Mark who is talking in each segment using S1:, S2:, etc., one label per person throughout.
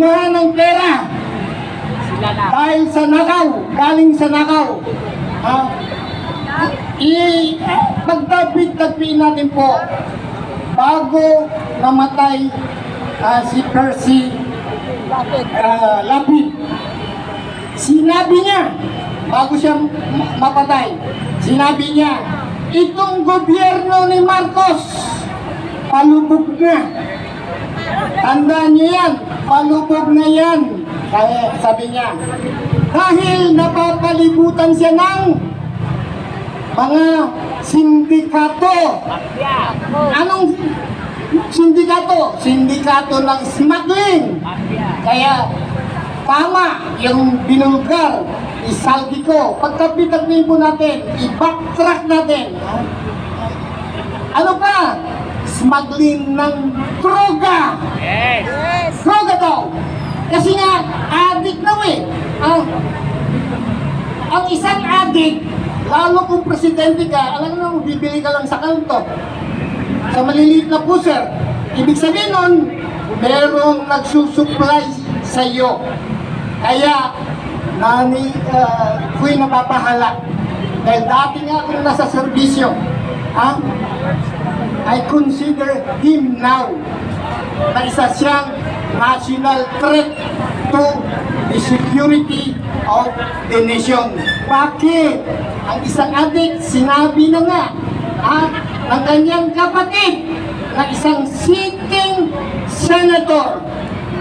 S1: kumuha ng pera dahil sa nakaw, galing sa nakaw. Pagtagpiin natin po, bago namatay si Percy Lapid, sinabi niya, bago siya mapatay, sinabi niya, itong gobyerno ni Marcos, palubog na. Tandaan niyo yan, palubog na yan. Kaya sabi niya, dahil napapalibutan siya ng mga sindikato. Anong sindikato? Sindikato ng smuggling. Kaya tama yung binulgar, isaldi ko. Pagkapitagpin po natin, i-backtrack natin. Ano pa? Smuggling ng droga. Yes. Droga daw. Kasi nga, addict daw eh. Ang isang addict, lalo kung presidente ka, alam mo, bibili ka lang sa kanto. Sa maliliit na pusher. Ibig sabihin nun, merong nagsusupply sa iyo. Kaya, ako'y napapahala. Dahil dati nga akong nasa serbisyo. I consider him now na isa siyang national threat to the security of the nation. Bakit? Ang isang adik, sinabi na nga ng kanyang kapatid na isang sitting senator.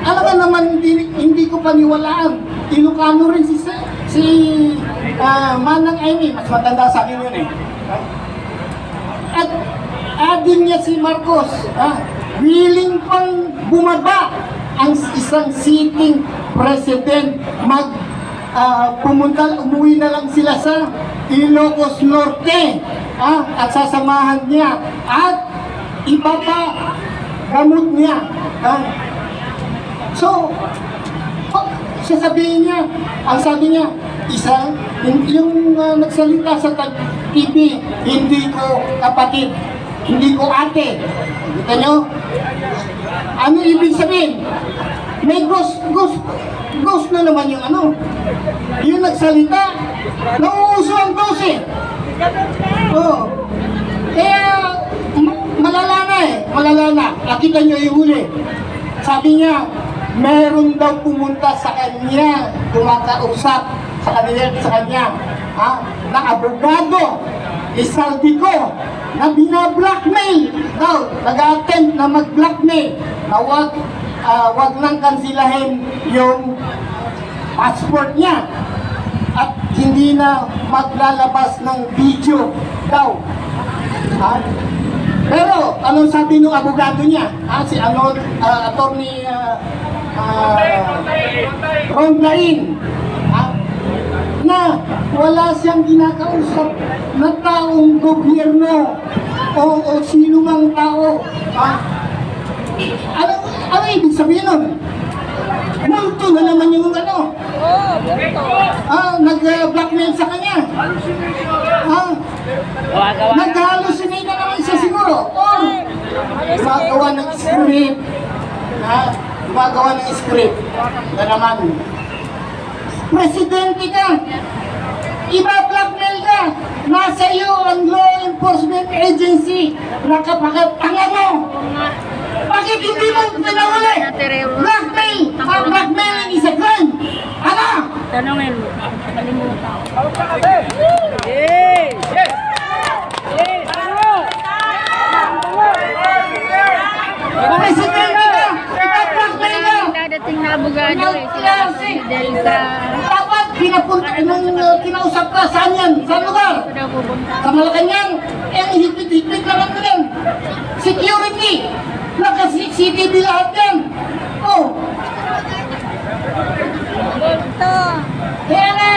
S1: Alam nga naman, hindi ko paniwalaan. Ilocano rin si Manang Amy. Mas matanda sa akin yun eh. At adin niya si Marcos, willing pang bumaba ang isang sitting president umuwi na lang sila sa Ilocos Norte at sasamahan niya at ipapagamot niya. So, sasabihin niya, ang sabi niya, yung nagsalita sa TV, hindi ko kapatid, hindi ko ate. Kita nyo? Ano ibig sabihin? May ghost na naman yung yung nagsalita, nauuso ang ghost eh. Kaya, malala na. Nakita nyo yung huli. Sabi niya, meron daw pumunta sa kanya, kumakausap sa kanya, na abogado, isaldi ko, na binablockmail daw, nag-attempt na mag-blackmail, na wag nang kansilahin yung passport niya at hindi na maglalabas ng video daw. Pero anong sabi ng abogado niya? Si attorney Rondain, na wala siyang ginakausap na taong gobyerno o sino mang tao. Ano ibig sabihin nun? Multo na naman yung nag-blackmail sa kanya. Nag-hallucinate na naman siya siguro. Or gumagawa ng script. Gumagawa ng script na naman. Presidente ka, iba-blackmail ka, nasa iyo ang law enforcement agency, nakapakatanga mo. Bakit hindi mo pinahuli? Blackmail! Blackmailing is a crime!
S2: Tanongin mo, kalimutan.
S1: Presidente ka, iba-blackmail ka.
S2: Dadating na abogado eh.
S1: Dapat kinausap ka, saan yan? Saan lugar? Sa Malacanang, higpit-higpit lang yan. Security, naka-CCTV lahat yan. Kaya nga,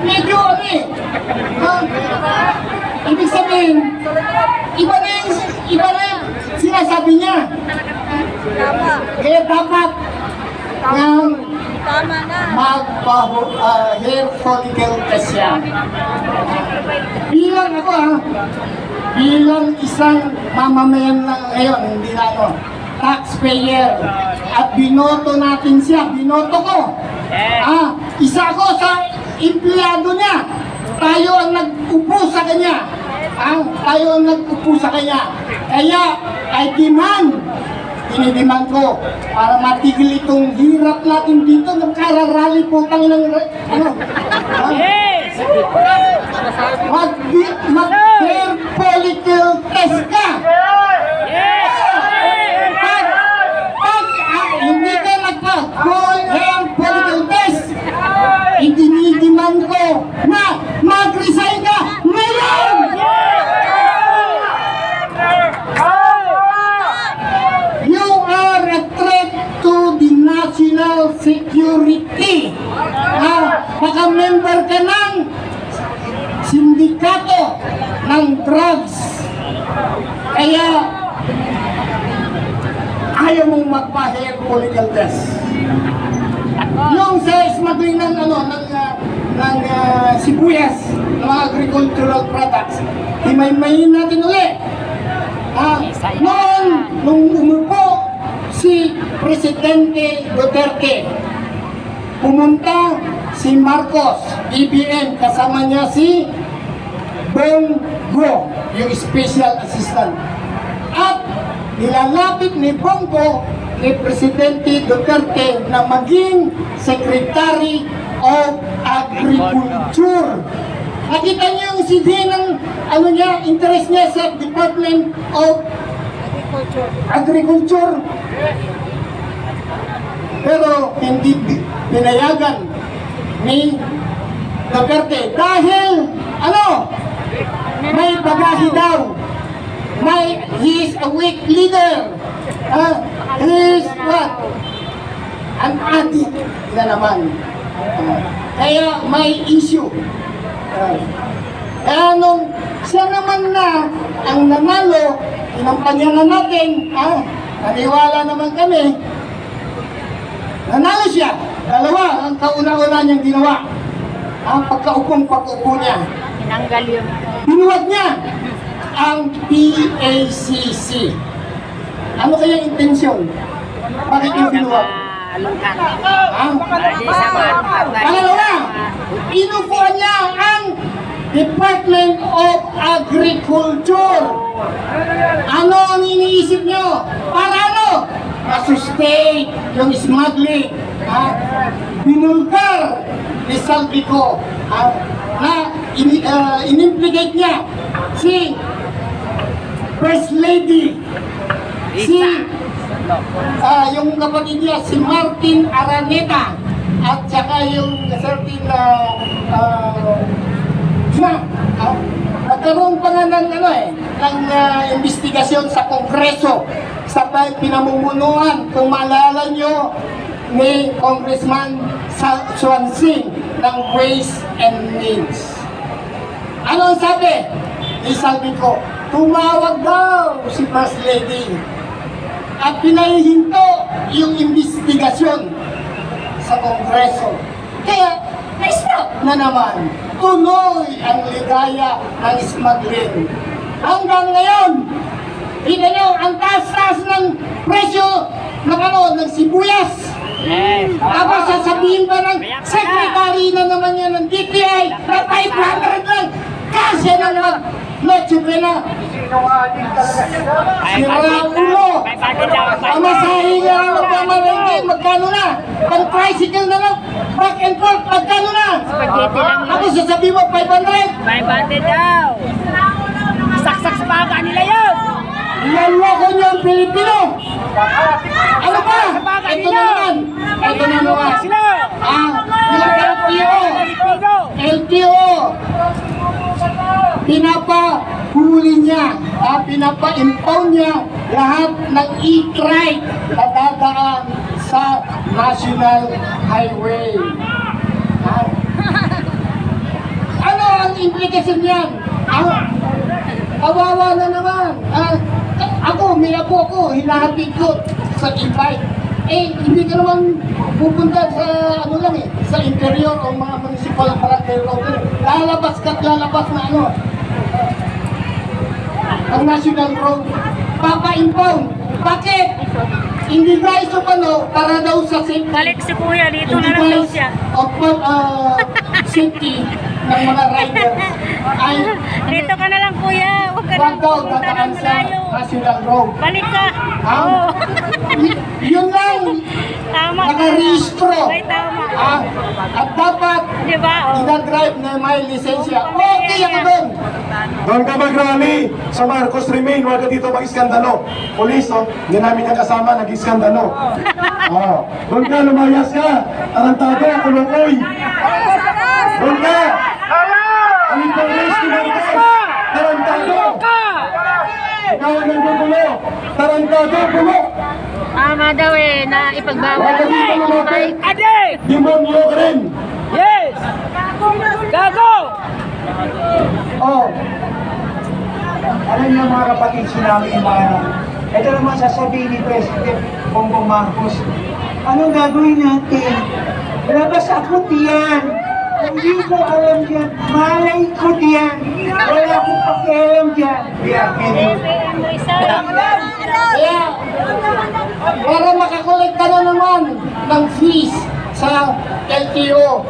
S1: medyo ibig sabihin, iba na yung sinasabi niya. Kaya dapat hair follicle test siya. Bilang ako bilang isang mamamayan na ngayon, hindi na taxpayer. At binoto natin siya, binoto ko. Isa ko sa empleyado niya. Tayo ang nag-upo sa kanya. Tayo ang nag-upo sa kanya. Kaya, I dinidiman ko para matigil itong hirap natin dito. Nagkararally po tayo ng mag-fair political test ka. Pag hindi ka nagpa-fair political test, idinidiman ko na mag-resign ka ngayon! You are a threat to the national security. Naka-member ka ng sindikato ng drugs. Kaya ayaw mong magpa-fair political test. Yung sa smuggling ng sibuyas, ng mga agricultural products, himay-mayin natin ulit. Nung umupo si Presidente Duterte, pumunta si Marcos, BBM, kasama niya si Bongo, yung special assistant. At nilalapit ni Bongo ni Presidente Duterte na maging Secretary of Agriculture. Nakita niyo yung CD ng interest niya sa Department of Agriculture. Pero hindi pinayagan ni Duterte dahil may bagahe daw. He is a weak leader. He is what? An addict na naman. Kaya may issue. Kaya nung siya naman na ang nanalo, inampanya na natin, naniwala naman kami, nanalo siya. Dalawa ang kauna-una niyang ginawa. Ang pagkaupo niya.
S2: Tinanggal yun.
S1: Binuwag niya ang PACC. Ano kaya intensyon? Bakit yung binuwag? Pangalawa, inupuan niya ang Department of Agriculture. Ano ang iniisip niyo? Para ano? Masustain yung smuggling. Binulgar ni Saldico na inimplicate niya si First Lady, yung kapatid niya, si Martin Araneta, at saka yung certain nagkaroon pa nga ng investigasyon sa Kongreso sa pinamumunuan, kung maalala nyo, ni Congressman Swansing ng Ways and Means. Ano ang sabi? Sabi ko, tumawag daw si First Lady at pinahihinto yung investigasyon sa Kongreso. Kaya, na-stop na naman. Tuloy ang ligaya ng smuggling. Hanggang ngayon, tingnan nyo, ang taas-taas ng presyo ng sibuyas. Tapos sasabihin pa ng secretary na naman yan ng DTI na 500 lang. Kasi na naman, Noche na. Sira ulo. Pamasahe nga ang pamalengke, magkano na? Pang-tricycle na lang, back and forth, magkano na? Ako sasabihin mo, 500.
S2: 500 daw. Saksak sa baga nila yun.
S1: Naloko niyo ang Pilipino. Ano pa? Ito na naman. Ito na naman. Yung LTO. Pinapahuli niya, pinapa-impound niya lahat ng e-trike na dadaan sa National Highway. Ano ang implikasyon niyan? Kawawa na naman. May apo ako, hinahatid ko sa e-bike. Hindi ka naman pupunta sa sa interior o mga municipal barangay road. Lalabas na ang national road. Papa-impound. Bakit? Hindi guys so para daw sa safety.
S2: Balik si kuya, dito
S1: Hindi
S2: na lang daw
S1: guys
S2: siya.
S1: of safety ng mga riders ay
S2: Dito ka na lang kuya, huwag ka
S1: wag
S2: nang
S1: daw
S2: pumunta
S1: dadaan
S2: ng
S1: sa
S2: malayo.
S1: National Road.
S2: Balik ka.
S1: Ah,
S2: Oo.
S1: yun lang,
S2: Tama ka.
S1: nakarehistro.
S2: Ay, tama.
S1: At dapat
S2: Di ba? Oh.
S1: dinadrive na may lisensya. Okay ako doon.
S3: Doon ka mag-rally sa Marcos Remain, huwag ka dito mag-iskandalo. Polis, oh, hindi namin yung kasama, nag-iskandalo. Doon ka, lumayas ka. Tarantado, kulukoy. Doon ka. Ang polis, kumarkas. Tarantado. Ikaw ang nagbubulo. Tarantado, bulo.
S2: Tama daw eh, na ipagbawal
S3: Huwag ka dito lumapit. Demonyo ka rin.
S2: Yes! Gago!
S4: Oh, alam niyo mga kapatid, sinabi yung mga ito naman sasabihin ni President Bongbong Marcos, ano gagawin natin? Labas ako diyan. Hindi ko alam diyan. Malay ko diyan. Wala akong pakialam diyan.
S1: Kaya, para makakolekta na naman ng fees sa LTO,